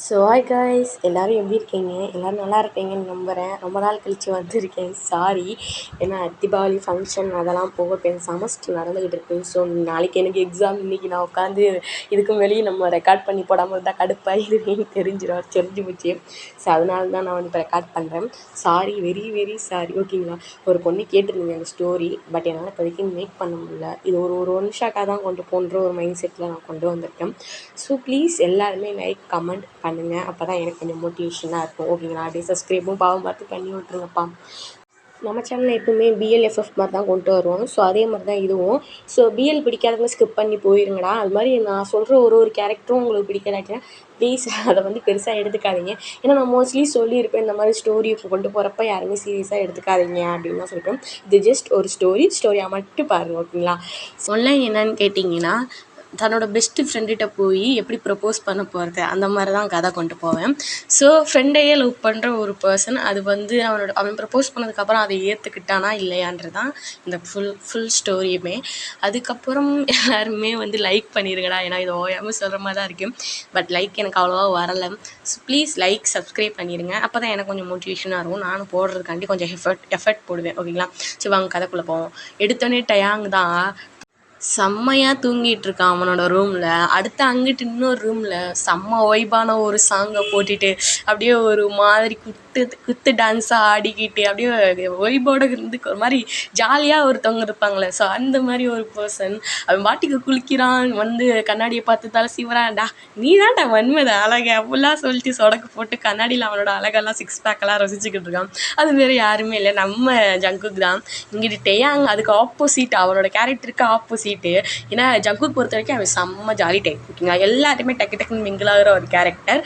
So hi guys, எல்லோரும் எப்படி இருக்கீங்க? எல்லோரும் நல்லா இருப்பீங்கன்னு நம்புகிறேன். ரொம்ப நாள் கழித்து வந்திருக்கேன். சாரி, ஏன்னா தீபாவளி ஃபங்க்ஷன் அதெல்லாம் போக இப்போ எனக்கு செமஸ்டர் நடந்துக்கிட்டு இருக்குது. ஸோ நாளைக்கு எனக்கு எக்ஸாம். இன்றைக்கி நான் உட்காந்து இதுக்கு வெளியே நம்ம ரெக்கார்ட் பண்ணி போடாமல் இருந்தால் கடுப்பாயிருவேன்னு தெரிஞ்சு போச்சு. ஸோ அதனால தான் நான் வந்து இப்போ ரெக்கார்ட் பண்ணுறேன். Sorry, very very sorry. ஓகேங்களா? ஒரு பொண்ணு கேட்டிருந்தீங்க அந்த ஸ்டோரி, பட் என்னால் இப்போதைக்கு மேக் பண்ண முடியல. இது ஒரு ஒன் ஷாட்டாக தான் கொண்டு போன்ற ஒரு மைண்ட் செட்டில் நான் கொண்டு வந்திருக்கேன். ஸோ ப்ளீஸ் எல்லாருமே லைக் கமெண்ட் பண்ணுங்கள். அப்போ தான் எனக்கு கொஞ்சம் மோட்டிவேஷனாக இருக்கும். ஓகேங்களா? அப்படியே சப்ஸ்கிரைபும் பாவம் பார்த்து பண்ணி விட்ருங்கப்பா. நம்ம சேனலில் எப்பவுமே பிஎல்எஃப்எஃப் மாதிரி தான் கொண்டு வருவோம். ஸோ அதே மாதிரி தான் இதுவும். ஸோ பிஎல் பிடிக்காதவங்க ஸ்கிப் பண்ணி போயிருங்கடா. அது மாதிரி நான் சொல்கிற ஒரு கேரக்டரும் உங்களுக்கு பிடிக்காதாச்சுன்னா ப்ளீஸ் அதை வந்து பெருசாக எடுத்துக்காதீங்க. ஏன்னா நான் மோஸ்ட்லி சொல்லியிருப்பேன், இந்த மாதிரி ஸ்டோரி கொண்டு போகிறப்ப யாருமே சீரியஸாக எடுத்துக்காதீங்க அப்படின்னு தான் சொல்லிட்டேன். இது ஜஸ்ட் ஒரு ஸ்டோரியாக மட்டும் பாருங்கள். ஓகேங்களா? ஆன்லைன் என்னன்னு கேட்டிங்கன்னா, தன்னோட பெஸ்ட்டு ஃப்ரெண்டுகிட்ட போய் எப்படி ப்ரப்போஸ் பண்ண போகிறது, அந்த மாதிரி தான் கதை கொண்டு போவேன். ஸோ ஃப்ரெண்டையே லவ் பண்ணுற ஒரு பர்சன், அது வந்து அவன் ப்ரப்போஸ் பண்ணதுக்கப்புறம் அதை ஏற்றுக்கிட்டானா இல்லையான்றது தான் இந்த ஃபுல் ஸ்டோரியுமே. அதுக்கப்புறம் எல்லாருமே வந்து லைக் பண்ணிடுங்கடா. ஏன்னா இது ஓயாமல் சொல்கிற மாதிரி தான் இருக்குது, பட் லைக் எனக்கு அவ்வளோவா வரலை. ஸோ ப்ளீஸ் லைக் சப்ஸ்கிரைப் பண்ணிடுங்க. அப்போ தான் எனக்கு கொஞ்சம் மோட்டிவேஷனாக இருக்கும். நானும் போடுறதுக்காண்டி கொஞ்சம் எஃபர்ட் போடுவேன். ஓகேங்களா? சரி வாங்க கதைக்குள்ளே போவோம். எடுத்தோடனே டயாங் தான் செம்மையாக தூங்கிட்டு இருக்கான் அவனோட ரூமில். அடுத்து அங்கிட்டு இன்னொரு ரூமில் செம்ம வைபான ஒரு சாங்கை போட்டுட்டு அப்படியே ஒரு மாதிரி குத்து டான்ஸாக ஆடிக்கிட்டு அப்படியே வைபோட இருந்து ஒரு மாதிரி ஜாலியாக ஒருத்தவங்க இருப்பாங்களே, ஸோ அந்த மாதிரி ஒரு பர்சன். அவன் பாட்டிக்கு குளிக்கிறான், வந்து கண்ணாடியை பார்த்து தலை சீவரான்டா, நீ தான்டா வன்மத அழகை அப்படிலாம் சொல்லிட்டு சொடக்கு போட்டு கண்ணாடியில் அவனோட அழகெல்லாம் சிக்ஸ் பேக்கெல்லாம் ரசிச்சுக்கிட்டு இருக்கான். அது வேறு யாருமே இல்லை, நம்ம ஜங்குக் தான். இங்கிட்டு டேயாங் அதுக்கு ஆப்போசிட், அவனோட கேரக்டருக்கு ஆப்போசிட்டு. ஏன்னா ஜங்குக் பொறுத்த வரைக்கும் அவன் செம்ம ஜாலி டைப். ஓகேங்களா? எல்லாத்தையுமே டக்குன்னு மிங்கிளாகிற ஒரு கேரக்டர்.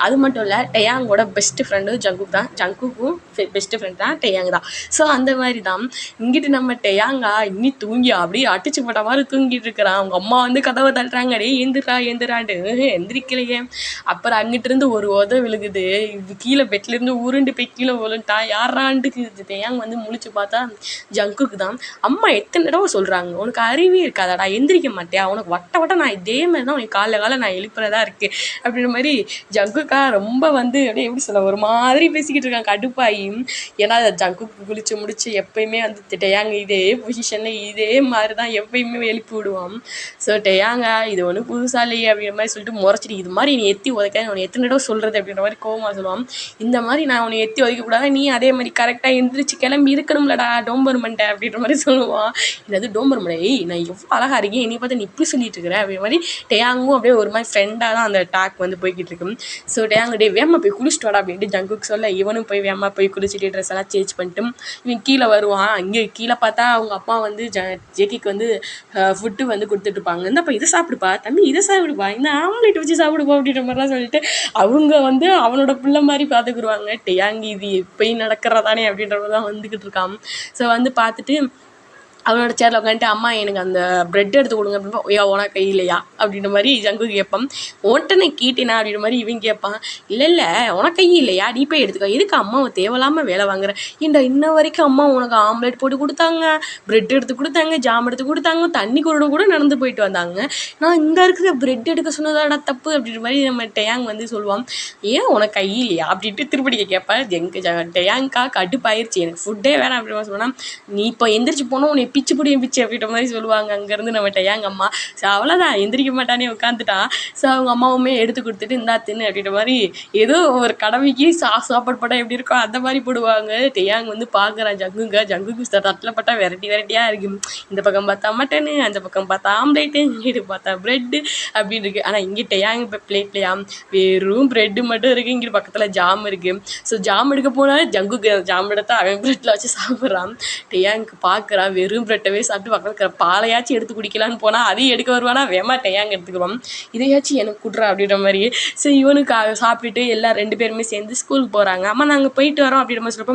அது மட்டும் இல்லை, டேயாங்கோட பெஸ்ட்டு ஃப்ரெண்டு ஜங்குக் தான். ஜங்குக்கும் பெஸ்ட்டு ஃப்ரெண்ட் தான் டேயாங் தான். ஸோ அந்த மாதிரி தான் இங்கிட்டு நம்ம டேயாங்கா இன்னி தூங்கி அப்படியே அடிச்சு போட்ட மாதிரி தூங்கிட்டு இருக்கிறான். அவங்க அம்மா வந்து கதவை தள்ளுறாங்க, டே எந்திராண்டு எந்திரிக்கலையே. அப்புறம் அங்கிட்டு இருந்து ஒரு விழுகுது, கீழே பெட்லேருந்து உருண்டு போய் கீழே விழுந்துட்டா. யாராண்டுக்கு டேயாங் வந்து முழிச்சு பார்த்தா ஜங்குக்கு தான். அம்மா எத்தனை தடவை சொல்கிறாங்க, உனக்கு அறிவே இருக்காதாடா, எந்திரிக்க மாட்டியா, உனக்கு வட்ட நான் இதே மாதிரி தான் உனக்கு காலைல நான் எழுப்புறதா இருக்குது அப்படின்ற மாதிரி ஜங்குக்கா ரொம்ப வந்து அப்படியே எப்படி சொல்ல, ஒரு மாதிரி பேசிக்கிட்டு இருக்காங்க கடுப்பாயி. ஏன்னா ஜங்குக்கு குளிச்சு முடிச்சு எப்பயுமே வந்து டேயாங்க இதே பொசிஷனில் இதே மாதிரி தான் எப்பயுமே எழுப்பி விடுவான். ஸோ டேயாங்க இது ஒன்றும் புதுசாக இல்லையே அப்படின்ற மாதிரி சொல்லிட்டு முறைச்சிட்டு, இது மாதிரி நீ எத்தி உதைக்க உன்னை எத்தனை தடவை சொல்கிறது அப்படின்ற மாதிரி கோவமாக சொல்லுவான். இந்த மாதிரி நான் உன்னை எத்தி உதைக்கக்கூடாது, நீ அதே மாதிரி கரெக்டாக எந்திரிச்சு கிளம்பி இருக்கணும்லடா டோம்பர்மன்ட்ட அப்படின்ற மாதிரி சொல்லுவான். என்னது டோம்பர்மன், நான் எவ்வளோ அழகாக இருக்கேன், என்னை பார்த்து நீ இப்படி சொல்லிட்டு இருக்கிற அப்படின்ற மாதிரி டேயாங்கும் அப்படியே ஒரு மாதிரி ஃப்ரெண்டாக தான் அந்த டாக் வந்து போய்கிட்டு இருக்கு. ஸோ டேயாங் டே வேமா போய் குளிச்சுட்டு வாடா அப்படின்ட்டு ஜங்குக்கு சொல்ல, இவனும் போய் வேமா போய் குளிச்சுட்டு ட்ரெஸ் எல்லாம் சேஞ்ச் பண்ணிட்டு இவன் கீழே வருவான். இங்கே கீழே பார்த்தா அவங்க அப்பா வந்து ஜேக்கிக்கு வந்து ஃபுட்டு வந்து கொடுத்துட்ருப்பாங்க. இந்தப்பா இதை சாப்பிடுப்பா தம்பி, இதை சாப்பிடுப்பா, இந்த ஆம்லேட் வச்சு சாப்பிடுப்பா அப்படின்ற மாதிரிலாம் சொல்லிட்டு அவங்க வந்து அவனோட பிள்ளை மாதிரி பார்த்துக்குருவாங்க. டேயாங் இது எப்பயும் நடக்கிறதானே அப்படின்ற மாதிரி தான் வந்துக்கிட்டு இருக்கான். ஸோ வந்து பார்த்துட்டு அவனோட சேரில் உட்காந்துட்டு, அம்மா எனக்கு அந்த ப்ரெட் எடுத்து கொடுங்க அப்படின்பா. ஐயா உனக்கு கை இல்லையா அப்படின்ற மாதிரி ஜங்கு கேட்பான். ஓட்டனை கீட்டினா அப்படின்ற மாதிரி இவன் கேட்பான். இல்லை உனக்கு கை இல்லையா, நீ போய் எடுத்துக்கோ, எதுக்கு அம்மாவை தேவையில்லாமல் வேலை வாங்குற, இன்ன வரைக்கும் அம்மா உனக்கு ஆம்லேட் போட்டு கொடுத்தாங்க, ப்ரெட் எடுத்து கொடுத்தாங்க, ஜாம் எடுத்து கொடுத்தாங்க, தண்ணி கூட நடந்து போயிட்டு வந்தாங்க, நான் இங்கே இருக்கிற ப்ரெட் எடுக்க சொன்னதாடா தப்பு அப்படின்ற மாதிரி நம்ம டேயாங் வந்து சொல்லுவான். ஏன் உனக்கு கை இல்லையா அப்படின்ட்டு திருப்படிக்க கேட்பேன். டேயாங்க்கா கடுப்பாயிருச்சு, எனக்கு ஃபுட்டே வேணாம் அப்படின்ற மாதிரி சொன்னால், நீ இப்போ எந்திரிச்சு போனோம் உன்னை பிச்சு அப்படின்ற மாதிரி சொல்லுவாங்க அங்கேருந்து நம்ம டேயாங் அம்மா. ஸோ அவ்வளோதான், எந்திரிக்க மாட்டானே உட்காந்துட்டான். ஸோ அவங்க அம்மாவுமே எடுத்து கொடுத்துட்டு இந்தா தின்னு அப்படின்ற மாதிரி ஏதோ ஒரு கடமைக்கு சாப்பாடு போட்டால் எப்படி இருக்கோ அந்த மாதிரி போடுவாங்க. டேயாங் வந்து பார்க்குறான் ஜங்குக்கு தட்டில் பட்டா வெரைட்டியாக இருக்குது. இந்த பக்கம் பார்த்தா மட்டனு, அந்த பக்கம் பார்த்தா ஆம்லேட்டு, இங்கிட்டு பார்த்தா ப்ரெட்டு அப்படின்னு இருக்குது. ஆனால் இங்கே டேயாங் இப்போ பிளேட்லையா வெறும் ப்ரெட்டு மட்டும் இருக்குது. இங்கிட்டு பக்கத்தில் ஜாம் இருக்குது. ஸோ ஜாம் எடுக்க போனாலும் ஜங்குக்கு ஜாம் எடுத்தா அவன் ப்ரெட்டில் வச்சு சாப்பிட்றான். டேயாங்க்கு பார்க்குறான், வெறும் ப்ரெட்டவே சாப்பிட்டு பக்கத்தில் பாலையாச்சும் எடுத்து குடிக்கலான்னு போனால் அதையும் எடுக்க வருவானா, வேமா டேயாங் எடுத்துக்குவான். இதையாச்சும் எனக்கு குட்றா அப்படின்ற மாதிரி. ஸோ இவனுக்கு சாப்பிட்டுட்டு எல்லாம் 2 பேருமே சேர்ந்து ஸ்கூலுக்கு போகிறாங்க. அம்மா நாங்கள் போயிட்டு வரோம் அப்படின்ற மாதிரி சொல்கிறப்ப,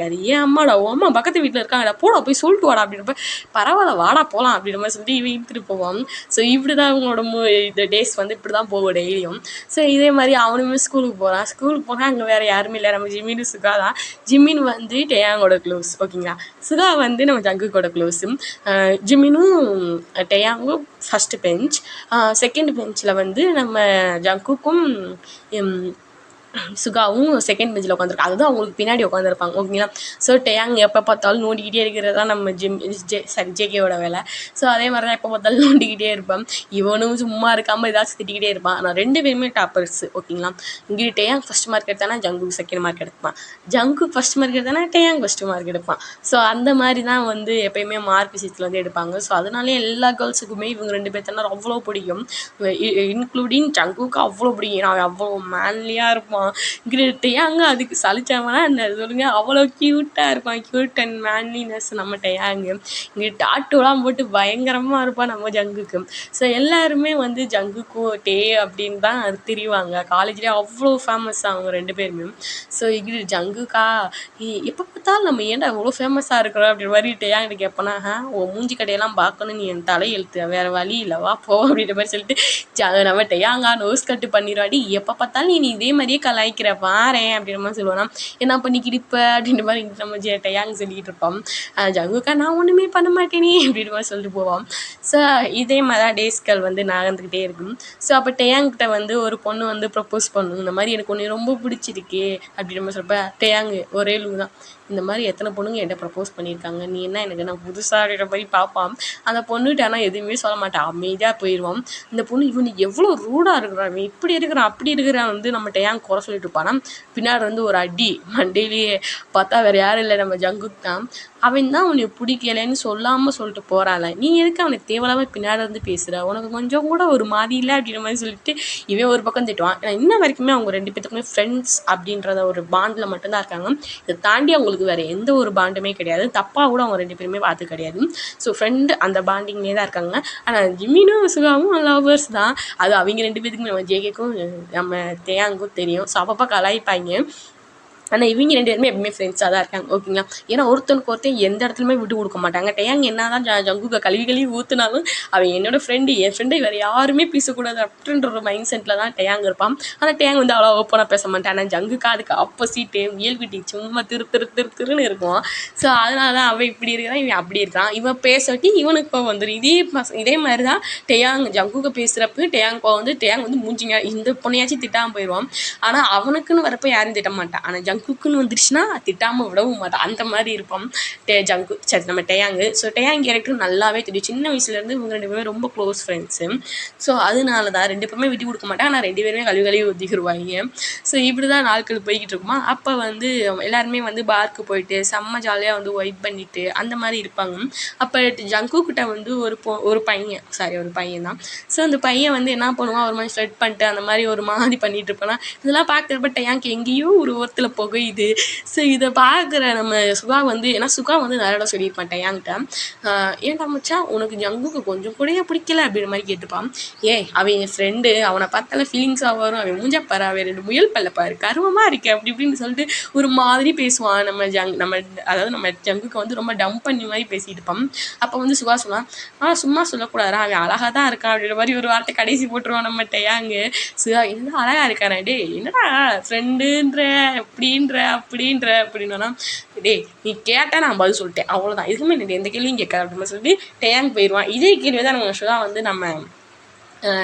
அது ஏன் அம்மாடா, ஓ அம்மா பக்கத்து வீட்டில் இருக்காங்கடா, போடா போய் சொல்லிட்டு வாடா அப்படின்றப்ப, பரவாயில்ல வாடா போகலாம் அப்படின்ற மாதிரி சொல்லிட்டு இவன் இழுத்துட்டு போவான். ஸோ இப்படி தான் அவங்களோட இந்த டேஸ் வந்து இப்படி தான் போகும் டெய்லியும். ஸோ இதே மாதிரி அவனுமே ஸ்கூலுக்கு போனால் அங்கே வேறு யாருமே இல்லை, நம்ம ஜிம்மின்னு சுகா தான். ஜிம்மின் வந்து டேயாங்கோட க்ளோஸ். ஓகேங்களா? சுகா வந்து நம்ம ஜங்குக்கோட க்ளோஸ். க்ளோஸு. ஜிமினும் டேயாங்கும் ஃபஸ்ட்டு பெஞ்ச், செகண்ட் பெஞ்சில் வந்து நம்ம ஜங்குக்கும் சுகாவும் செகண்ட் பெஞ்சில் உட்காந்துருக்காங்க. அதுதான் அவங்களுக்கு பின்னாடி உட்காந்துருப்பாங்க ஓகேங்களா. ஸோ டேயாங் எப்போ பார்த்தாலும் நோண்டிக்கிட்டே இருக்கிறது தான் நம்ம ஜேகேவோட வேலை. ஸோ அதே மாதிரி தான் எப்போ பார்த்தாலும் நோண்டிக்கிட்டே இருப்பான். இவனும் சும்மா இருக்காமல் ஏதாச்சும் திட்டிக்கிட்டே இருப்பான். ஆனால் 2 பேருமே டாப்பர்ஸ் ஓகேங்களா. இங்கே டேயாங் ஃபஸ்ட் மார்க் எடுத்தானா ஜங்குக்கு செகண்ட் மார்க் எடுப்பான், ஜங்குக்கு ஃபஸ்ட் மார்க் எடுத்தானா டேயாங் ஃபஸ்ட்டு மார்க் எடுப்பான். ஸோ அந்த மாதிரி தான் வந்து எப்போயுமே மார்க் விஷயத்தில் வந்து எடுப்பாங்க. ஸோ அதனாலே எல்லா கேர்ள்ஸுக்குமே இவங்க 2 பேர்த்தனா அவ்வளோ பிடிக்கும், இன்க்ளூடிங் ஜங்குக்கு அவ்வளோ பிடிக்கும். ஏன்னா அவன் அவ்வளோ மேன்லியாக இருப்பான். டேயாங்க அதுக்கு சலிச்சாங்கன்னா என்ன சொல்லுங்க, அவ்வளோ க்யூட்டாக இருப்பான். க்யூட் அண்ட் மேன்லினஸ் நம்ம டேயாங்கு. இங்கே டாட்டூலாம் போட்டு பயங்கரமாக இருப்பான் நம்ம ஜங்குக்கு. ஸோ எல்லாருமே வந்து ஜங்குக்கும் டே அப்படின்னு தான் அது தெரிவாங்க. காலேஜ்லேயே அவ்வளோ ஃபேமஸ் அவங்க 2 பேருமே. ஸோ இது ஜங்குக்கா எப்போ பார்த்தாலும் நம்ம ஏன்டா அவ்வளோ ஃபேமஸாக இருக்கிறோம் அப்படின்ற மாதிரி டேயாங்கிட்ட கேட்போனா, உன் மூஞ்சி கடையெல்லாம் பார்க்கணும், நீ என் தலை எழுத்து, வேறு வழி இல்லை வா போ அப்படின்ற மாதிரி சொல்லிட்டு நம்ம டேயாங்கா நோஸ் கட்டு பண்ணிடுவாடி. எப்போ பார்த்தாலும் நீ இதே மாதிரியே கலாய்க்கிற பாரேன் அப்படின்ற மாதிரி சொல்லுவானா. என்ன பண்ணிக்கிடிப்ப அப்படின்ற மாதிரி நம்ம டேயாங் சொல்லிக்கிட்டு இருப்போம். ஜங்குக்கா நான் ஒன்றுமே பண்ண மாட்டேனே அப்படின்ற மாதிரி சொல்லிட்டு போவோம். ஸோ இதே மாதிரி தான் டேஸ்கள் வந்து நகர்ந்துக்கிட்டே இருக்கும். ஸோ அப்போ டேயாங்கிட்ட வந்து ஒரு பொண்ணு வந்து ப்ரப்போஸ் பண்ணும், இந்த மாதிரி எனக்கு ஒன்று ரொம்ப பிடிச்சிருக்கு அப்படின்ற மாதிரி சொல்கிறப்ப டேயாங்கு ஒரே லூ தான், இந்த மாதிரி எத்தனை பொண்ணுங்க என்கிட்ட ப்ரப்போஸ் பண்ணியிருக்காங்க, நீ என்ன எனக்கு நான் புதுசாக அப்படின்ற மாதிரி பார்ப்பான். அந்த பொண்ணுகிட்ட ஆனால் எதுவுமே சொல்ல மாட்டான், அமைதியாக போயிடுவான். இந்த பொண்ணு இவனு எவ்வளோ ரூடாக இருக்கிறான், இவன் இப்படி இருக்கிறான் அப்படி இருக்கிறான் வந்து நம்ம டேயாங் குறை சொல்லிட்டு இருப்பானா. பின்னாடி வந்து ஒரு அடி மண்டையிலேயே பார்த்தா வேறு யாரும் இல்லை நம்ம ஜங்குக் தான். அவன் தான் உன்னை பிடிக்கலைன்னு சொல்லாமல் சொல்லிட்டு போகிறாள், நீ எதுக்கு அவனுக்கு தேவையில்லாமல் பின்னாடி வந்து பேசுகிற, உனக்கு கொஞ்சம் கூட ஒரு மாதிரி இல்லை அப்படின்ற மாதிரி சொல்லிட்டு இவன் ஒரு பக்கம் திட்டுவான். ஏன்னா இன்ன வரைக்குமே அவங்க 2 பேத்துக்குமே ஃப்ரெண்ட்ஸ் அப்படின்றத ஒரு பாண்டில் மட்டும்தான் இருக்காங்க. இதை தாண்டி அவங்களுக்கு வேறு எந்த ஒரு பாண்டுமே கிடையாது. தப்பாக கூட அவங்க 2 பேருமே பார்த்து கிடையாது. ஸோ ஃப்ரெண்டு அந்த பாண்டிங்லேயே தான் இருக்காங்க. ஆனால் ஜிமினும் சுகாவும் லவர்ஸ் தான். அது அவங்க 2 பேத்துக்குமே நம்ம ஜேகேக்கும் நம்ம டேயாங்கும் தெரியும். ஸோ அப்பப்போ கலாய்ப்பாங்க. ஆனால் இவங்க 2 பேருமே எப்பவுமே ஃப்ரெண்ட்ஸாக தான் இருக்காங்க ஓகேங்களா. ஏன்னா ஒருத்தனுக்கு ஒருத்தன் எந்த இடத்துலையுமே விட்டு கொடுக்க மாட்டாங்க. டேயாங் என்ன தான் ஜங்குக்கை கழுவி ஊற்றுனாலும் அவன் என்னோட ஃப்ரெண்டு, என் ஃப்ரெண்டை வேறு யாருமே பேசக்கூடாது அப்படின்ற ஒரு மைண்ட் செட்டில் தான் டேயாங் இருப்பான். ஆனால் டேயாங் வந்து அவ்வளோ ஓப்பனாக பேச மாட்டான். ஆனால் ஜங்குக்கா அதுக்கு ஆப்போசிட்டு இயல்குட்டி சும்மா திருன்னு இருக்கும். ஸோ அதனால தான் அவன் இப்படி இருக்கிறான், இவன் அப்படி இருக்கான். இவன் பேசட்டி இவனுக்கு கோவம் வந்துடும். இதே மாதிரி தான் டேயாங் ஜங்குக்கை பேசுகிறப்ப டேயாங் கோவம் வந்து டேயாங் வந்து மூஞ்சிங்க இந்த பொண்ணையாச்சும் திட்டாமல் போயிடுவான். ஆனால் அவனுக்குன்னு வரப்போ யாரும் திட்ட மாட்டான். ஆனால் ஜங்குக்குன்னு வந்துருச்சுன்னா திட்டாமல் விடவும் மாட்டான். அந்த மாதிரி இருப்பான் ஜங்கு சரி நம்ம டேயாங்கு. ஸோ டேயாங் கேரக்டர் நல்லாவே தெரியும். சின்ன வயசுலேருந்து இவங்க 2 பேருமே ரொம்ப க்ளோஸ் ஃப்ரெண்ட்ஸு. ஸோ அதனால தான் 2 பேருமே விட்டு கொடுக்க மாட்டாங்க. ஆனால் 2 பேருமே கழுவி ஊற்றிக்கிடுவாங்க. ஸோ இப்படி தான் நாட்கள் போய்கிட்டு இருக்குமா. அப்போ வந்து எல்லாருமே வந்து பார்க்கு போயிட்டு செம்ம ஜாலியாக வந்து ஒயிட் பண்ணிட்டு அந்த மாதிரி இருப்பாங்க. அப்போ ஜங்குக்கிட்ட வந்து ஒரு பையன் தான். ஸோ அந்த பையன் வந்து என்ன பண்ணுவான், ஒரு மாதிரி ஸ்வெட் பண்ணிட்டு அந்த மாதிரி ஒரு மாதிரி பண்ணிட்டு இருப்பானா. இதெல்லாம் பார்க்குறப்ப டேயாங்க்கு எங்கேயோ ஒரு ஓரத்தில் புகையுது. ஸோ இதை பார்க்குற நம்ம சுகா வந்து, ஏன்னா சுகா வந்து நிறைய சொல்லியிருப்பான் டேயாங்கிட்ட, ஏன்டா மச்சான் உனக்கு ஜங்குக்கு கொஞ்சம் கூட பிடிக்கல அப்படின்ற மாதிரி கேட்டுப்பான். அவன் என் ஃப்ரெண்டு, அவனை பார்த்தால ஃபீலிங்ஸாக வரும், அவன் மூஞ்சா பாரு, அவன் 2 முயல் பல்ல பாரு, கருவமாக இருக்கு அப்படி இப்படின்னு சொல்லிட்டு ஒரு மாதிரி பேசுவான். அதாவது நம்ம ஜங்குக்கு வந்து ரொம்ப டம்ப் பண்ணி மாதிரி பேசிட்டு இருப்பான். அப்போ வந்து சுகா சொன்னான், சும்மா சொல்லக்கூடாது, அவன் அழகாக தான் இருக்கான் அப்படின்ற மாதிரி ஒரு வார்த்தை கடைசி போட்டுருவான் நம்ம டேயாங்கு. சுகா என்ன அழகாக இருக்கானே, டே என்னடா ஃப்ரெண்டுன்ற அப்படின்னா டே நீ கேட்டால் நான் பதில் சொல்லிட்டேன் அவ்வளோதான், இதுக்குமே நீ எந்த கேள்வியும் கேட்காது அப்படின்னு சொல்லிட்டு டேயாங் போயிடுவான். இதே கேள்வி தான் நம்ம சுகா வந்து நம்ம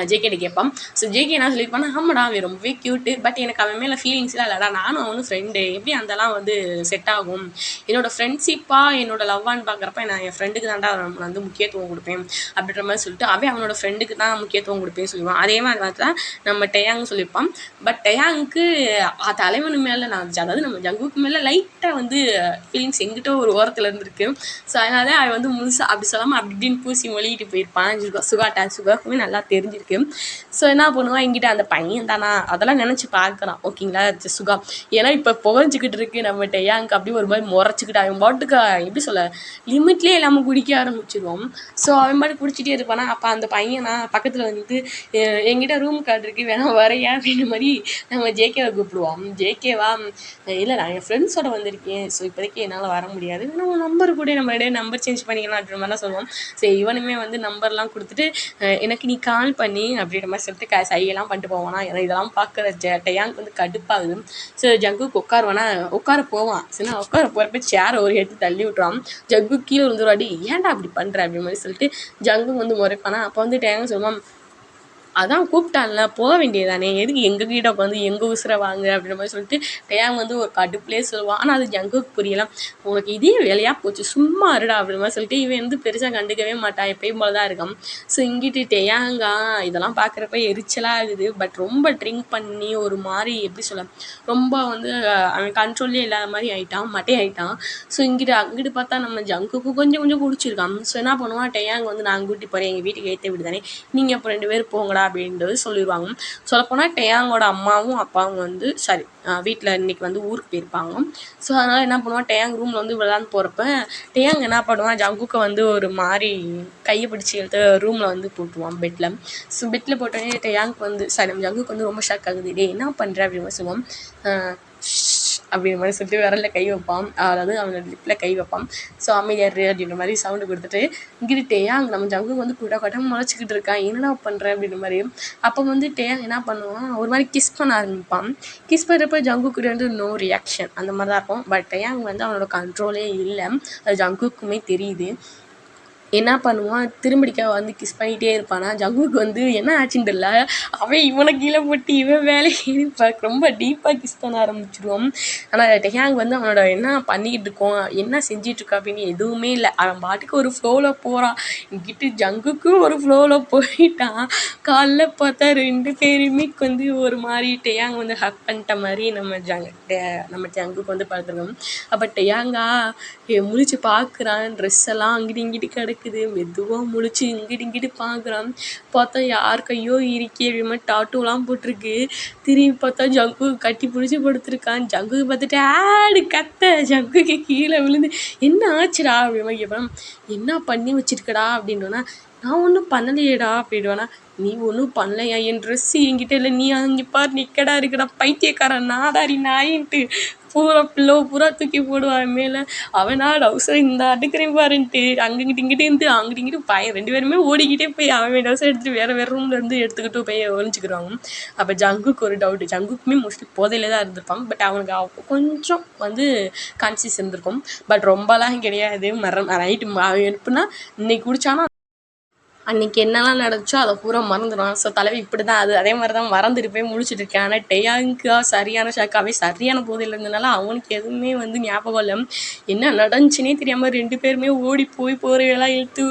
ஜேகேட்ட கேட்பான். ஸோ ஜேகே என்ன சொல்லியிருப்பான்னா, ஆமாடா அவன் ரொம்பவே க்யூட்டு, பட் எனக்கு அவன் மேலே ஃபீலிங்ஸ்லாம் இல்லைடா, நானும் அவனும் ஃப்ரெண்டு, எப்படி அதெல்லாம் வந்து செட் ஆகும், என்னோடய ஃப்ரெண்ட்ஷிப்பாக என்னோட லவ்வான்னு பார்க்குறப்ப நான் என் ஃப்ரெண்டுக்கு தான்டா நான் வந்து முக்கியத்துவம் கொடுப்பேன் அப்படின்ற மாதிரி சொல்லிட்டு அவனோட ஃப்ரெண்டுக்கு தான் முக்கியத்துவம் கொடுப்பேன்னு சொல்லுவான். அதே மாதிரி தான் நம்ம டேயாங் சொல்லியிருப்பான். பட் டேயாங்க்கு தலைவனு மேலே அதாவது நம்ம ஜங்குக்கு மேலே லைட்டாக வந்து ஃபீலிங்ஸ் எங்கிட்ட ஒரு ஓரத்தில் இருந்திருக்கு. ஸோ அதனால அவன் வந்து முழுசாக அப்படி சொல்லாமல் அப்படி இப்படின்னு பூசி மொழிகிட்டு போயிருப்பான். சுகாக்குமே நல்லா தெரிஞ்சிருக்கு. ஸோ என்ன பண்ணுவான், என்கிட்ட அந்த பையன் தானா அதெல்லாம் நினச்சி பார்க்குறான் ஓகேங்களா சுகா. ஏன்னா இப்போ புகஞ்சிக்கிட்டு இருக்கு நம்ம டேயாங்க்கு, அப்படி ஒரு மாதிரி முறைச்சிக்கிட்டு அவன் பாட்டுக்கு எப்படி சொல்ல லிமிட்லேயே இல்லாமல் குடிக்க ஆரம்பிச்சிடுவான். ஸோ அவன் பாட்டு குடிச்சிட்டே இருப்பானா. அப்போ அந்த பையனா பக்கத்தில் வந்துட்டு என்கிட்ட ரூம் கார்டு இருக்குது வேணா வரையா அப்படின்ற மாதிரி நம்ம ஜேகேவை கூப்பிடுவான். ஜேகேவா, இல்லை நான் என் ஃப்ரெண்ட்ஸோட வந்திருக்கேன், ஸோ இப்போதைக்கு என்னால் வர முடியாது, நம்ம நம்பர் கூட நம்ம இடையே நம்பர் சேஞ்ச் பண்ணிக்கலாம் அப்படின்ற மாதிரிலாம் சொல்லுவோம். சரி இவனுமே வந்து நம்பர்லாம் கொடுத்துட்டு எனக்கு நீ கால் பண்ணி அப்படின்ற மாதிரி சொல்லிட்டு சையெல்லாம் பண்ணிட்டு போவானா. ஏன்னா இதெல்லாம் பார்க்குற டேயாங்க்கு வந்து கடுப்பாகுது. ஸோ ஜங்குக்கு உட்காருவானா, உட்கார போவான். சரி உட்கார போகிறப்ப சேரை ஒரு எடுத்து தள்ளி விட்ருவான். ஜங்கு கீழே விழுந்துருவாடி, ஏன்டா அப்படி பண்ணுற அப்படி மாதிரி சொல்லிட்டு ஜங்கு வந்து முறைப்பானா. அப்போ வந்து டேயாங் சொல்லுவான், அதான் கூப்பிட்டான்ல போக வேண்டியதானே, எதுக்கு எங்ககிட்ட உட்காந்து எங்கள் உசுரை வாங்க அப்படின்ற மாதிரி சொல்லிட்டு டேயாங் வந்து ஒரு கடுப்புலேயே சொல்லுவான். ஆனால் அது ஜங்குக்கு புரியலாம். உனக்கு இதே வேலையாக போச்சு, சும்மா இருடா அப்படின்ற மாதிரி சொல்லிட்டு இவன் வந்து பெருசாக கண்டுக்கவே மாட்டான், எப்பயும் போல தான் இருக்கான். ஸோ இங்கிட்டு டேயாங்கா இதெல்லாம் பார்க்குறப்ப எரிச்சலாக ஆகுது. பட் ரொம்ப ட்ரிங்க் பண்ணி ஒரு மாதிரி எப்படி சொல்ல, ரொம்ப வந்து அவன் கண்ட்ரோல்லே இல்லாத மாதிரி ஆகிட்டான், மட்டே ஆகிட்டான். ஸோ அங்கிட்டு பார்த்தா நம்ம ஜங்குக்கு கொஞ்சம் கொஞ்சம் குடிச்சிருக்கான். ஸோ என்ன பண்ணுவான், டேயாங் வந்து நான் கூட்டி போகிறேன், எங்கள் வீட்டுக்கு ஏற்ற வீடு தானே, நீங்கள் அப்போ 2 பேரும் போங்கடா அப்படின்றது சொல்லிடுவாங்க. சொல்லப்போனால் டேயாங்கோட அம்மாவும் அப்பாவும் வந்து வீட்டில் இன்றைக்கி வந்து ஊருக்கு போயிருப்பாங்க. ஸோ அதனால் என்ன பண்ணுவான், டேயாங் ரூமில் வந்து விளாண்டு போகிறப்ப டேயாங் என்ன பண்ணுவான், ஜங்குக்கை வந்து ஒரு மாதிரி கையை பிடிச்சி எடுத்து ரூமில் வந்து போட்டுருவான் பெட்டில். ஸோ பெட்டில் போட்டோடனே டேயாங்க்கு வந்து ஜங்குக்கு வந்து ரொம்ப ஷாக் ஆகுது. டே என்ன பண்ணுற அப்படின்னு சொல்லுவான். அப்படின்ற மாதிரி சொல்லிட்டு விரலில் கை வைப்பான், அதாவது அவனோட லிப்பில் கை வைப்பான். ஸோ அமைதியாரு அப்படின்ற மாதிரி சவுண்டு கொடுத்துட்டு இங்கிட்டு டேயாங் நம்ம ஜங்குக்கு வந்து குடம் முளைச்சிக்கிட்டு இருக்கான், என்னடா பண்ணுறேன் அப்படின்ற மாதிரி. அப்போ வந்து டேயாங் என்ன பண்ணுவான், ஒரு மாதிரி கிஸ் பண்ண ஆரம்பிப்பான். கிஸ் பண்ணுறப்ப ஜங்குக்கு வந்து நோ ரியாக்ஷன் அந்த மாதிரி தான் இருக்கும். பட் டேயாங் வந்து அவனோட கண்ட்ரோலே இல்லை, அது ஜங்குக்குமே தெரியுது. என்ன பண்ணுவான், திரும்பிடிக்க வந்து கிஸ் பண்ணிகிட்டே இருப்பானா. ஜங்குக்கு வந்து என்ன ஆச்சுன்னு தெரியல, அவன் இவனை கீழே போட்டு இவன் வேலையை ரொம்ப டீப்பாக கிஸ் பண்ண ஆரம்பிச்சிடுவான். ஆனால் டேயாங் வந்து அவனோட என்ன பண்ணிக்கிட்டு இருக்கோம், என்ன செஞ்சிட்ருக்கா அப்படின்னு எதுவுமே இல்லை, அவன் பாட்டுக்கு ஒரு ஃப்ளோவில் போகிறான். இங்கிட்டு ஜங்குக்கும் ஒரு ஃப்ளோவில் போயிட்டான். காலைல பார்த்தா 2 பேருமே வந்து ஒரு மாதிரி டேயாங் வந்து ஹக் பண்ணிட்ட மாதிரி நம்ம ஜங்குக்கு வந்து பார்த்துருக்கோம். அப்போ டேயாங்கா முழிச்சு பார்க்குறான், ட்ரெஸ் எல்லாம் அங்கிட்டு இங்கிட்டு கிடக்குது. மெதுவாக முழிச்சு இங்கிட்டு பார்க்குறான். பார்த்தா யார் கையோ இருக்கே அப்படிமா டாட்டூலாம் போட்டிருக்கு. திரும்பி பார்த்தா ஜங்கு கட்டி பிடிச்சி படுத்துருக்கான். ஜங்குக்கு பார்த்துட்டு ஆடு கத்த, ஜங்குக்கு கீழே விழுந்து என்ன ஆச்சுடா அப்படிமா கேட்பான். என்ன பண்ணி வச்சிருக்கடா அப்படின்னா, நான் ஒன்றும் பண்ணலையேடா அப்படின்வானா. நீ ஒன்றும் பண்ணலையா, என் ட்ரெஸ்ஸு என்கிட்ட இல்லை, நீ அங்கே பார் நிற்கடா இருக்கடா பைத்தியக்காரன் நாடாரி நாயின்ட்டு பூரா தூக்கி போடுவான் மேலே. அவனா டவுசர் இந்த அடுக்கிறேன் பாருன்ட்டு அங்கிட்டு இருந்து 2 பேருமே ஓடிக்கிட்டே போய் அவன் டவுசர் எடுத்துகிட்டு வேறு ரூமில் இருந்து எடுத்துக்கிட்டு போய் ஒழிஞ்சிக்கிறாங்க. அப்போ ஜங்குக்கு ஒரு டவுட்டு, ஜங்குக்குமே மோஸ்ட்லி போதையில் தான் இருந்திருப்பாங்க. பட் அவனுக்கு கொஞ்சம் வந்து கான்சியஸ் இருந்திருக்கும். பட் ரொம்பலாம் கிடையாது. நைட்டு எப்படின்னா இன்னைக்கு குடித்தானா அன்றைக்கி என்னெல்லாம் நடந்துச்சோ அதை பூரா மறந்துடும். ஸோ தலைவி இப்படி தான், அதே மாதிரி தான் மறந்துட்டு போய் முழிச்சிட்டு இருக்கேன். ஆனால் டேயாங்க்கா சரியான ஷாக்காகவே சரியான போதையில் இருந்ததுனால அவனுக்கு எதுவுமே வந்து ஞாபகம் இல்லை. என்ன நடந்துச்சுன்னே தெரியாமல் 2 பேருமே ஓடி போய் போரையெல்லாம் இழுத்து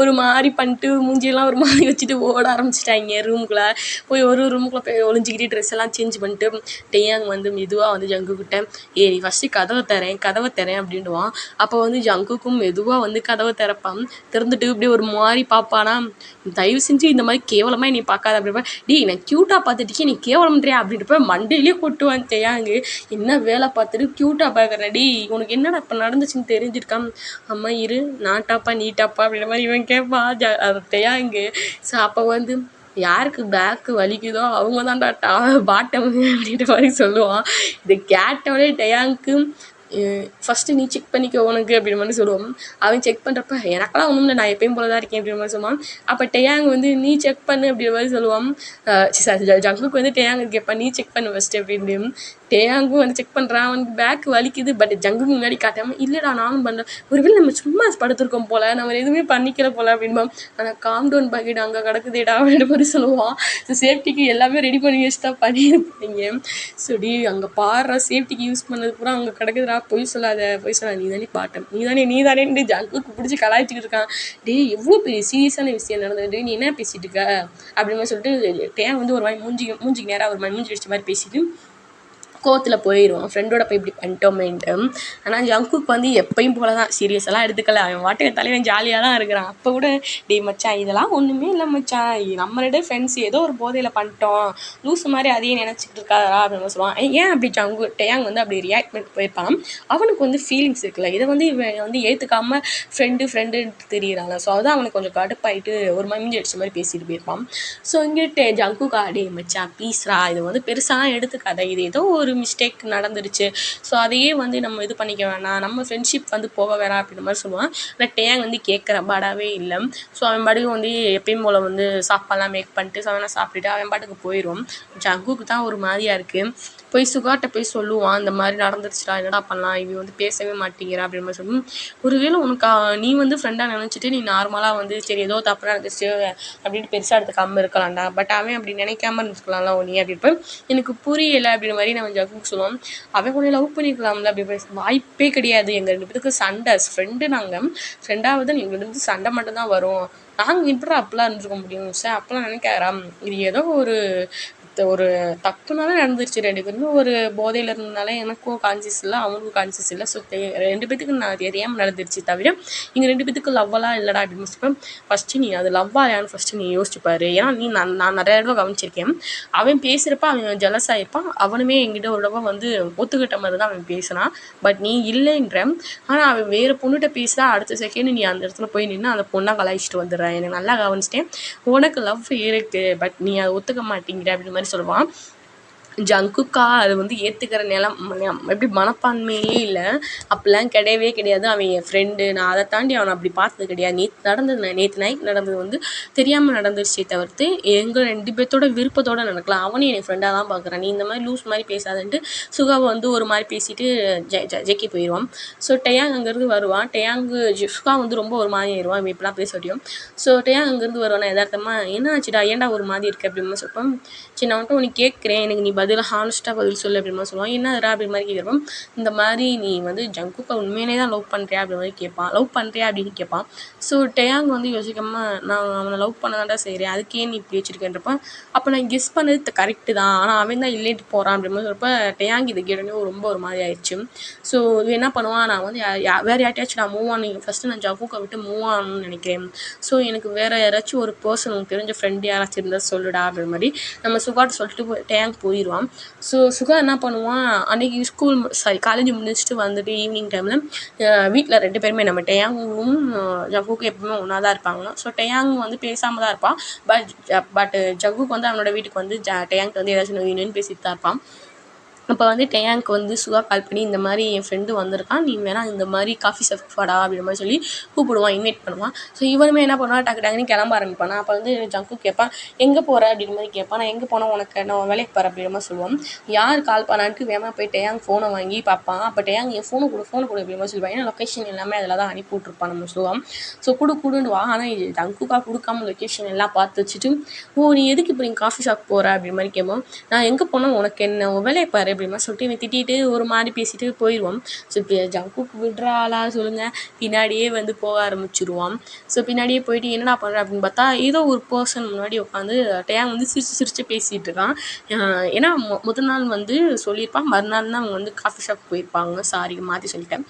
ஒரு மாதிரி பண்ணிட்டு மூஞ்சியெல்லாம் ஒரு மாதிரி வச்சுட்டு ஓட ஆரம்பிச்சிட்டாங்க ரூமுக்குள்ளே. போய் ஒரு ரூமுக்குள்ளே போய் ஒளிஞ்சிக்கிட்டு ட்ரெஸ் எல்லாம் சேஞ்ச் பண்ணிட்டு டேயாங் வந்து மெதுவாக வந்து ஜங்குக்கிட்ட நீ ஃபஸ்ட்டு கதவை தரேன் அப்படின்டுவான். அப்போ வந்து ஜங்குக்கும் மெதுவாக வந்து கதவை திறப்பான். திறந்துட்டு இப்படி ஒரு மாதிரி பார்ப்பானா, தயவு செஞ்சு இந்த மாதிரி கேவலமாக நீ பார்க்காத அப்படிப்பா. நான் க்யூட்டாக பார்த்துட்டு நீ கேவலம்ன்றியா அப்படின்றப்ப மண்டையிலே கொட்டுவான் டேயாங்கு. என்ன வேலை பார்த்துட்டு க்யூட்டாக பார்க்குறடி, உனக்கு என்னடா இப்போ நடந்துச்சுன்னு தெரிஞ்சிருக்கான். அம்மா இரு, நான் டாப்பா நீ டாப்பா அப்படின்ற மாதிரி இவன் கேட்பா டேயாங்கு. ஸோ அப்போ வந்து யாருக்கு பேக்கு வலிக்குதோ அவங்க தான்டா பாட்டம் அப்படின்ற மாதிரி சொல்லுவான். இதை கேட்டவனே டேயாங்க்கு ஃபஸ்ட்டு நீ செக் பண்ணிக்கோ உனக்கு அப்படின்ற மாதிரி சொல்லுவோம். அவன் செக் பண்ணுறப்ப எனக்கெல்லாம் ஒன்றும் இல்லை, நான் எப்பயும் போல தான் இருக்கேன் அப்படின்ற மாதிரி சொல்லுவான். அப்போ டேயாங் வந்து நீ செக் பண்ணு அப்படின்ற மாதிரி சொல்லுவான். ஜங்குக்கு வந்து டேயாங் கேட்பான், நீ செக் பண்ணு ஃபஸ்ட்டு அப்படின்னு. டேயாங்கும் வந்து செக் பண்ணுறான். அவனுக்கு பேக் வலிக்குது. பட் ஜங்குக்கு முன்னாடி காட்டாமல் இல்லைடா நானும் பண்ணுறேன், ஒருவேளை நம்ம சும்மா படுத்துருக்கோம் போல், நம்ம எதுவுமே பண்ணிக்கல போல் அப்படின்பான். ஆனால் காம் டவுன் பாக்கிட்டு அங்கே கிடக்குதேடா அப்படின்ற மாதிரி சொல்லுவான். ஸோ சேஃப்டிக்கு எல்லாமே ரெடி பண்ணி வச்சு தான் பண்ணியிருப்பீங்க. சரி அங்கே பாடுற சேஃப்டிக்கு யூஸ் பண்ணது பூரா அங்கே கிடக்குதுடா, பொய் சொல்லாத நீ தானே பாட்டம், நீ தானே ஜங்குக்கு பிடிச்சி கலாய்ச்சிக்கிட்டு இருக்கான். எவ்வளோ பெரிய சீரியஸான விஷயம் நடந்தது, நீ என்ன பேசிகிட்டு இருக்க அப்படின்னு சொல்லிட்டு டேயாங் வந்து ஒரு மாதிரி மூஞ்சிக்கு நேராக ஒரு மாதிரி மூஞ்சி வச்ச மாதிரி பேசிட்டு கோவத்தில் போயிடுவான், ஃப்ரெண்டோட போய் இப்படி பண்ணிட்டோமேன்ட்டு. ஆனால் ஜங்குக்கு வந்து எப்பயும் போல தான் சீரியஸெல்லாம் எடுத்துக்கல. அவன் வாட்டுக்கு தலைவன் ஜாலியாக தான் இருக்கிறான். அப்போ கூட மச்சான் இதெல்லாம் ஒன்றுமே இல்லை மச்சான், நம்ம 2 ஃப்ரெண்ட்ஸ் ஏதோ ஒரு போதையில் பண்ணிட்டோம், லூஸு மாதிரி அதையே நினச்சிக்கிட்டு இருக்காதா அப்படின்னு சொல்லுவான். ஏன் அப்படி டேயாங் வந்து அப்படி ரியாக்ட் பண்ணிட்டு போயிருப்பான். அவனுக்கு வந்து ஃபீலிங்ஸ் இருக்குல்ல, இதை வந்து இவன் வந்து ஏற்றுக்காமல் ஃப்ரெண்டுன்னு தெரியுறாங்க. ஸோ அதான் அவனுக்கு கொஞ்சம் கடுப்பாயிட்டு ஒரு மஞ்சள் அடிச்ச மாதிரி பேசிட்டு போயிருப்பான். ஸோ இங்கிட்ட ஜங்குக்கா மச்சான் ப்ளீஸ்ரா, இது வந்து பெருசாக எடுத்துக்காத, இது ஏதோ ஒரு மிஸ்டேக் நடந்துருச்சு. ஸோ அதையே வந்து நம்ம இது பண்ணிக்க வேணாம், நம்ம ஃப்ரெண்ட்ஷிப் வந்து போக வேணாம் அப்படின்ற மாதிரி சொல்லுவான். ஆனால் டேங் வந்து கேட்குற பாடாவே இல்லை. ஸோ அவன் பாட்டுக்கு வந்து எப்பயும் போல் வந்து சாப்பாடெலாம் மேக் பண்ணிட்டு அவனை சாப்பிட்டுட்டு அவன் பாட்டுக்கு போயிடும். ஜங்குக்கு தான் ஒரு மாதிரியாக இருக்குது. போய் சுகாட்ட போய் சொல்லுவான், இந்த மாதிரி நடந்துருச்சுடா, என்னடா பண்ணலாம், இவ வந்து பேசவே மாட்டேங்கிறா அப்படின்ற மாதிரி சொல்லி. ஒருவேளை உனக்கு நீ வந்து ஃப்ரெண்டாக நினச்சிட்டு நீ நார்மலாக வந்து சரி ஏதோ தப்பு நடந்துச்சு அப்படின்ட்டு பெருசாக எடுத்துக்காமல் இருக்கலாம்டா, பட் அவன் அப்படி நினைக்காம இருந்துக்கலாம்ல நீ அப்படின்றப்ப எனக்கு புரியலை அப்படின்ற மாதிரி நம்ம ஜங்குக்கு சொல்லுவோம். அவன் கூட லவ் பண்ணிக்கலாம்ல அப்படி வாய்ப்பே கிடையாது, எங்கள் 2 பேருக்கு சண்டை, ஃப்ரெண்டு நாங்கள், ஃப்ரெண்டாவது எங்கள் 2 பேருக்கு சண்டை மட்டும்தான் வரும், நாங்கள் இப்படி அப்பெல்லாம் இருந்துருக்க முடியும் சார் அப்பெல்லாம் நினைக்காரா, இது ஏதோ ஒரு தப்புனால நடந்துருச்சு, 2 பேருமே ஒரு போதையில் இருந்ததுனால எனக்கும் கான்சியஸ் இல்லை அவனுக்கும் கான்சியஸ் இல்லை. ஸோ 2 பேத்துக்கு நான் தெரியாமல் நடந்துருச்சு தவிர இங்கே 2 பேத்துக்கு லவ்வெல்லாம் இல்லைடா அப்படின்னு சொல்லிட்டு ஃபஸ்ட்டு நீ அது லவ்வா இல்லையான்னு ஃபஸ்ட்டு நீ யோசிச்சுப்பாரு. ஏன்னா நான் நிறைய தடவை கவனிச்சிருக்கேன், அவன் பேசுகிறப்ப அவன் ஜெலஸ் ஆகிருப்பான், அவனுமே என்கிட்ட ஒரு தடவை வந்து ஒத்துக்கிட்ட மாதிரி தான் அவன் பேசினான், பட் நீ இல்லைன்ற. ஆனால் அவன் வேறு பொண்ணுகிட்ட பேசுகிறா, அடுத்த செகண்ட் நீ அந்த இடத்துல போய் நின்று அந்த பொண்ணை கலாய்ச்சிட்டு வந்துடுறேன், எனக்கு நல்லா கவனிச்சிட்டேன், உனக்கு லவ் இருக்குது பட் நீ அதை ஒத்துக்க மாட்டேங்கிற அப்படின்னு மாதிரி சொல்லுவான். ஜங்குக்கா அது வந்து ஏற்றுக்கிற எப்படி மனப்பான்மையே இல்லை, அப்படிலாம் கிடையவே கிடையாது, அவன் என் ஃப்ரெண்டு, நான் அதை தாண்டி அவனை அப்படி பார்த்தது கிடையாது, நேற்று நைட் நடந்தது வந்து தெரியாமல் நடந்துருச்சே தவிர்த்து எங்கள் 2 பேர்த்தோட விருப்பத்தோடு நடக்கலாம், அவனையும் என் ஃப்ரெண்டாக தான் பார்க்குறான், நீ இந்த மாதிரி லூஸ் மாதிரி பேசாதன்ட்டு சுகாவை வந்து ஒரு மாதிரி பேசிட்டு ஜெக்கி போயிடுவான். ஸோ டேயாங் அங்கேருந்து வருவான், டேயாங்கு சுகா வந்து ரொம்ப ஒரு மாதிரி ஆயிடுவான் இவன் இப்படிலாம் பேச முடியும். ஸோ டேயாங் அங்கேருந்து வருவான், எதார்த்தமாக என்ன ஆச்சுடா ஏன்டா ஒரு மாதிரி இருக்குது அப்படின்னு சொல்லிப்போம். சரி நான் வந்துட்டு உனக்கு கேட்குறேன், எனக்கு நீ பதில் ஹானஸ்ட்டாக பதில் சொல்லு அப்படின்னு சொல்லுவான். என்னதுடா அப்படி மாதிரி கேட்குறப்போ இந்த மாதிரி நீ வந்து ஜங்குக்கை உண்மையிலே தான் லவ் பண்ணுறியா அப்படி மாதிரி கேட்பான், லவ் பண்ணுறியா அப்படின்னு கேட்பான். ஸோ டேயாங் வந்து யோசிக்காமல் நான் அவனை லவ் பண்ண தான்டா செய்கிறேன், அதுக்கே நீ இப்படி வச்சுருக்கேன்றப்ப அப்போ நான் கெஸ் பண்ணது கரெக்டு தான், ஆனால் அவன் தான் இல்லைட்டு போகிறான் அப்படின்னு மாதிரி சொல்கிறப்ப டேயாங் இது கேட்டோன்னே ரொம்ப ஒரு மாதிரி ஆயிடுச்சு. ஸோ இது என்ன பண்ணுவான், நான் வந்து வேறு யார்ட்டையாச்சும் நான் மூவ் ஆன், ஃபஸ்ட்டு நான் ஜங்குக்கை விட்டு மூவ் ஆகணும்னு நினைக்கிறேன், ஸோ எனக்கு வேறு யாராச்சும் ஒரு பர்சன் உனக்கு தெரிஞ்ச ஃப்ரெண்டு யாராச்சும் இருந்தால் சொல்லுடா அப்படின்ற மாதிரி நம்ம சுகாட்ட சொல்லிட்டு டேயாங் போயிடுவான். ஸோ சுகா என்ன பண்ணுவான், அன்றைக்கி காலேஜ் முடிச்சுட்டு வந்துட்டு ஈவினிங் டைமில் வீட்டில் 2 பேருமே நம்ம டேயாங்கும் ஜங்குக்கும் எப்பவுமே ஒன்றா தான் இருப்பாங்க. ஸோ டேயாங் வந்து பேசாமல் தான் இருப்பான், பட் ஜங்குக்கு வந்து அவனோட வீட்டுக்கு வந்து டேயாங்க்கு வந்து ஏதாச்சும் நோயின்னு பேசிட்டு தான் இருப்பான். அப்போ வந்து டேயாங்க்கு வந்து சுகா கால் பண்ணி இந்த மாதிரி என் ஃப்ரெண்டு வந்திருக்கான், நீ வேணா இந்த மாதிரி காஃபி ஷாப் வாடா அப்படின்ற மாதிரி சொல்லி கூப்பிடுவான், இன்வைட் பண்ணுவான். ஸோ இவனுமே என்ன பண்ணுவான், டக்குன்னு கிளம்ப ஆரம்பிப்பான். அப்போ வந்து ஜங்கு கேட்பான், எங்கே போகிற அப்படின்ற மாதிரி கேட்பான். நான் எங்கே போனால் உனக்கு நான் வேலைக்கு போகிறேன் அப்படின்ற மாதிரி சொல்லுவான். யார் கால் பண்ணான்ட்டு வேகமாக போய் டேயாங் ஃபோனை வாங்கி பார்ப்பான். அப்போ டேயாங் என் ஃபோனை கொடு அப்படின்ற மாதிரி சொல்லுவான், ஏன்னா லொக்கேஷன் எல்லாமே அதில் தான் அனுப்பி விட்ருப்பான் நம்ம சுகம். ஸோ கொடுவா, ஆனால் ஜங்குக்கா கொடுக்காம லொக்கேஷன் எல்லாம் பார்த்து வச்சுட்டு, ஓ நீ எதுக்கு இப்போ நீங்கள் காஃபி ஷாப் போகிற அப்படின்ற மாதிரி கேட்போம். நான் எங்கே போனால் உனக்கு என்ன, வேலையை பாரு அப்படிமா சொல்லிட்டு இவன் திட்டிட்டு ஒரு மாதிரி பேசிட்டு போயிடுவான். ஸோ இப்போ ஜங்குக்கு விடுற ஆளா சொல்லுங்கள், பின்னாடியே வந்து போக ஆரம்பிச்சிடுவான். ஸோ பின்னாடியே போயிட்டு என்னடா பண்ணுற அப்படின்னு பார்த்தா ஏதோ ஒரு பர்சன் முன்னாடி உட்காந்து டேயாங் வந்து சிரித்து பேசிகிட்டு இருக்கான். ஏன்னா முதல் நாள் வந்து சொல்லியிருப்பான், மறுநாள் தான் அவங்க வந்து காஃபி ஷாப் போயிருப்பாங்க, சாரி மாற்றி சொல்லிட்டேன்.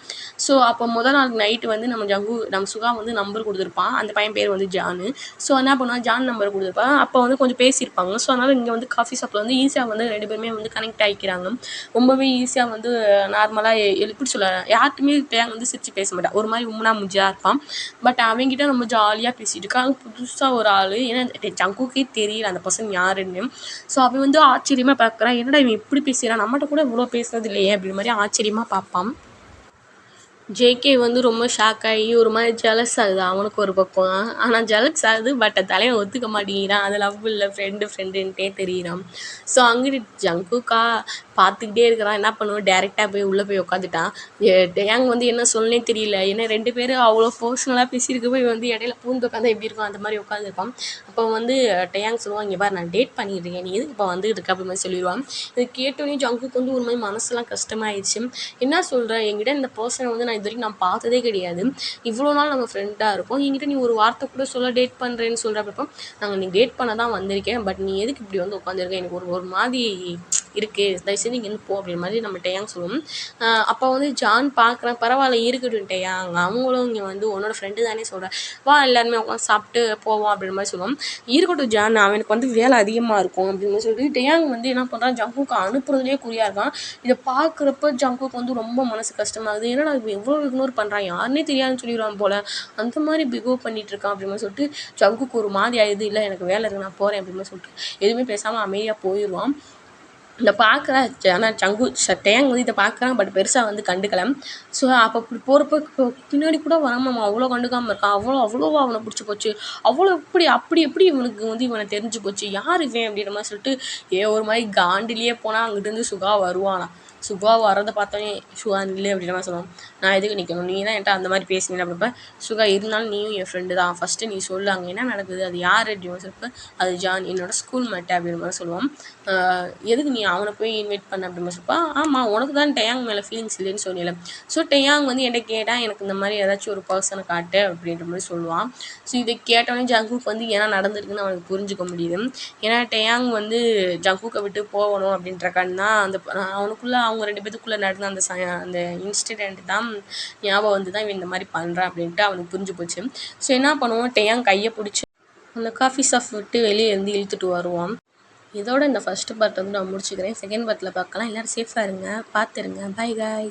ஸோ அப்போ முதல் நாள் நைட்டு வந்து நம்ம சுகா வந்து நம்பர் கொடுத்துருப்பான், அந்த பையன் பேர் வந்து ஜானு. ஸோ என்ன பண்ணுவான், ஜான் நம்பர் கொடுத்துருப்பான், அப்போ வந்து கொஞ்சம் பேசியிருப்பாங்க. ஸோ அதனால் இங்கே வந்து காஃபி ஷாப்பில் வந்து ஈஸியாக வந்து 2 பேருமே வந்து கனெக்ட் ஆகிக்கிறாங்க. ரொம்பவே ஈஸியாக வந்து நார்மலாக எப்படி சொல்ல, யார்ட்டுமே டேயாங் வந்து சிரித்து பேச மாட்டான், ஒரு மாதிரி உம்னா முஞ்சாக இருப்பான். பட் அவங்ககிட்ட நம்ம ஜாலியாக பேசிகிட்டு இருக்காங்க. புதுசாக ஒரு ஆள், ஏன்னா ஜங்குக்கே தெரியல அந்த பர்சன் யாருன்னு. ஸோ அவன் வந்து ஆச்சரியமாக பார்க்குறான், என்னடா இவன் எப்படி பேசுகிறான், நம்மகிட்ட கூட இவ்வளோ பேசுறது இல்லையே அப்படின்ற மாதிரி ஆச்சரியமாக பார்ப்பான். ஜேகே வந்து ரொம்ப ஷாக் ஆகி ஒரு மாதிரி ஜெலஸ் ஆகுது அவனுக்கு ஒரு பக்கம், ஆனால் ஜெலஸ் ஆகுது பட் தலைவன் ஒத்துக்க மாட்டேங்கிறான், அது லவ் இல்லை ஃப்ரெண்டுன்ட்டே தெரியிறான். ஸோ அங்கிட்டு ஜங்குக்கா பார்த்துக்கிட்டே இருக்கிறான், என்ன பண்ணுவோம், டேரெக்டாக போய் உள்ளே போய் உட்காந்துட்டான். டேயாங் வந்து என்ன சொல்லனே தெரியல, ஏன்னா 2 பேரும் அவ்வளோ பர்சனலாக பேசியிருக்க போய் வந்து இடையில பூந்து உட்காந்தா எப்படி இருக்கும் அந்த மாதிரி உட்காந்துருப்பான். அப்போ வந்து டேயாங் சொல்லுவான், இங்கே பாரு நான் டேட் பண்ணிட்டு இருக்கேன், நீ எதுக்கு இப்போ வந்துட்டு இருக்க அப்படி மாதிரி சொல்லிடுவான். இது கேட்டோன்னே ஜங்குக்கு வந்து ஒரு மாதிரி மனசுலாம் கஷ்டமாயிடுச்சு. என்ன சொல்கிறேன், என்கிட்ட இந்த பர்சனை வந்து நான் இது வரைக்கும் நான் பார்த்ததே கிடையாது, இவ்வளோ நாள் நம்ம ஃப்ரெண்டாக இருப்போம், என்கிட்ட நீ ஒரு வார்த்தை கூட சொல்ல டேட் பண்ணுறேன்னு சொல்கிறப்ப நாங்கள் நீ டேட் பண்ண தான் வந்திருக்கேன், பட் நீ எதுக்கு இப்படி வந்து உட்காந்துருக்கேன், எனக்கு ஒரு மாதிரி இருக்குது, தயவுசெய்து இங்கேருந்து போ அப்படின்ற மாதிரி நம்ம டேயாங் சொல்லுவோம். அப்போ வந்து ஜான் பார்க்குறேன், பரவாயில்ல இருக்கட்டும் டேயாங், அவங்களும் இங்கே வந்து உன்னோட ஃப்ரெண்டு தானே சொல்கிறேன், வா எல்லாருமே உட்காந்து சாப்பிட்டு போவோம் அப்படின்ற மாதிரி சொல்லுவோம். இருக்கட்டும் ஜான், அவனுக்கு வந்து வேலை அதிகமாக இருக்கும் அப்படின்னு சொல்லிட்டு டேயாங் வந்து என்ன பண்ணுறான், ஜங்குக்கு அனுப்புறதுலேயே குறியாக இருக்கான். இதை பார்க்குறப்ப ஜங்குக்கு வந்து ரொம்ப மனசு கஷ்டமாகுது, ஏன்னா எவ்வளோ இக்னோர் பண்ணுறான், யாருன்னே தெரியாதுன்னு சொல்லிடுவான் போல், அந்த மாதிரி பிகேவ் பண்ணிகிட்டு இருக்கான் அப்படின்னு சொல்லிட்டு ஜங்குக்கு ஒரு மாதிரி ஆகுது, இல்லை எனக்கு வேலை இருக்குது நான் போகிறேன் அப்படின்னு சொல்லிட்டு எதுவுமே பேசாமல் அமைதியாக போயிடுவான். இந்த பார்க்குற ஆனால் டேங் வந்து இதை பார்க்குறான், பட் பெருசாக வந்து கண்டுக்கல. ஸோ அப்போ இப்படி போகிறப்ப பின்னாடி கூட வராமல் அவ்வளோ கண்டுக்காமல் இருக்கான். அவ்வளோவா அவனை பிடிச்சி போச்சு. அவ்வளோ அப்படி எப்படி இவனுக்கு வந்து இவனை தெரிஞ்சு போச்சு, யார் இவன் அப்படின்ற மாதிரி சொல்லிட்டு ஒரு மாதிரி காண்டிலேயே போனால் அங்கிட்டிருந்து சுகா வருவானா. சுகா வரதை பார்த்தோன்னே சுகா நில்லு அப்படின்ற மாதிரி சொல்லுவான். நான் எதுக்கு நிற்கணும், நீ தான் என்கிட்ட அந்த மாதிரி பேசினேன் அப்படிப்ப. சுகா இருந்தாலும் நீயும் என் ஃப்ரெண்டு தான், ஃபஸ்ட்டு நீ சொல்லு அங்கே என்ன நடக்குது, அது யார் அப்படின்னு சொல்லிட்டு. அது ஜான், என்னோட ஸ்கூல் மேட்டை அப்படின்ற மாதிரி சொல்லுவான். எதுக்கு நீ அவனை போய் இன்வைட் பண்ண அப்படின்னு சொல்லிப்பா. ஆமாம், உனக்கு தான் டேயாங் மேலே ஃபீலிங்ஸ் இல்லைன்னு சொன்னீல. ஸோ டேயாங் வந்து என்கிட்ட கேட்டால் எனக்கு இந்த மாதிரி ஏதாச்சும் ஒரு பர்சனை காட்டு அப்படின்ற மாதிரி சொல்லுவான். ஸோ இதை கேட்டோடனே ஜங்குக் வந்து ஏன்னா நடந்திருக்குன்னு அவனுக்கு புரிஞ்சுக்க முடியுது. ஏன்னா டேயாங் வந்து ஜங்குக்கை விட்டு போகணும் அப்படின்றக்கான்னா அந்த அவனுக்குள்ளே அவங்க 2 பேத்துக்குள்ளே நடந்த அந்த இன்சிடெண்ட் தான் ஞாபகம் வந்து தான் இவன் இந்த மாதிரி பண்ணுறான் அப்படின்ட்டு அவனுக்கு புரிஞ்சு போச்சு. ஸோ என்ன பண்ணுவோம், டேயாங் கையை பிடிச்சி அந்த காஃபி ஷாப் விட்டு வெளியே இருந்து இழுத்துட்டு வருவான். இதோட இந்த ஃபஸ்ட்டு பார்ட் வந்து நான் முடிச்சுக்கிறேன். செகண்ட் பார்ட்டில் பார்க்கலாம். எல்லோரும் சேஃபாக இருங்க, பார்த்துருங்க. By guys.